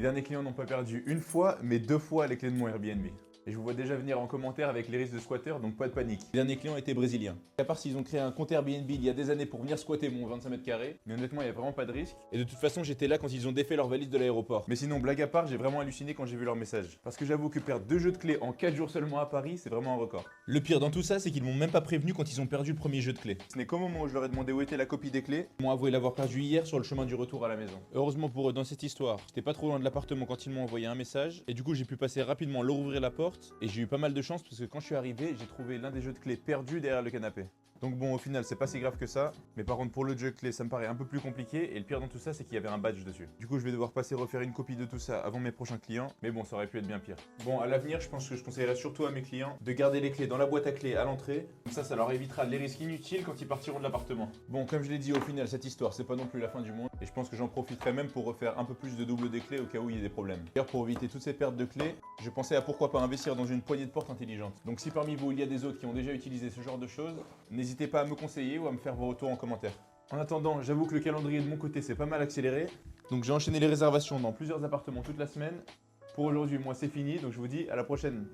Mes derniers clients n'ont pas perdu une fois, mais 2 fois les clés de mon Airbnb. Et je vous vois déjà venir en commentaire avec les risques de squatter, donc pas de panique. Les derniers clients étaient brésiliens. À part s'ils ont créé un compte Airbnb il y a des années pour venir squatter mon 25 mètres carrés, mais honnêtement, il n'y a vraiment pas de risque. Et de toute façon, j'étais là quand ils ont défait leur valise de l'aéroport. Mais sinon, blague à part, j'ai vraiment halluciné quand j'ai vu leur message. Parce que j'avoue que perdre 2 jeux de clés en 4 jours seulement à Paris, c'est vraiment un record. Le pire dans tout ça, c'est qu'ils m'ont même pas prévenu quand ils ont perdu le premier jeu de clés. Ce n'est qu'au moment où je leur ai demandé où était la copie des clés, ils m'ont avoué l'avoir perdu hier sur le chemin du retour à la maison. Heureusement pour eux dans cette histoire, j'étais pas trop loin de l'appartement quand ils m'ont envoyé un message, et du coup j'ai pu passer rapidement leur ouvrir la porte, et j'ai eu pas mal de chance parce que quand je suis arrivé, j'ai trouvé l'un des jeux de clés perdus derrière le canapé. Donc bon, au final, c'est pas si grave que ça. Mais par contre, pour le jeu de clés, ça me paraît un peu plus compliqué. Et le pire dans tout ça, c'est qu'il y avait un badge dessus. Du coup, je vais devoir passer refaire une copie de tout ça avant mes prochains clients. Mais bon, ça aurait pu être bien pire. Bon, à l'avenir, je pense que je conseillerais surtout à mes clients de garder les clés dans la boîte à clés à l'entrée. Comme ça leur évitera les risques inutiles quand ils partiront de l'appartement. Bon, comme je l'ai dit, au final, cette histoire, c'est pas non plus la fin du monde. Et je pense que j'en profiterai même pour refaire un peu plus de double des clés au cas où il y a des problèmes. D'ailleurs, pour éviter toutes ces pertes de clés, je pensais à pourquoi pas investir dans une poignée de porte intelligente. Donc si parmi vous, il y a des autres qui ont déjà utilisé ce genre de choses, n'hésitez pas à me conseiller ou à me faire vos retours en commentaire. En attendant, j'avoue que le calendrier de mon côté s'est pas mal accéléré, donc j'ai enchaîné les réservations dans plusieurs appartements toute la semaine. Pour aujourd'hui, moi c'est fini, donc je vous dis à la prochaine.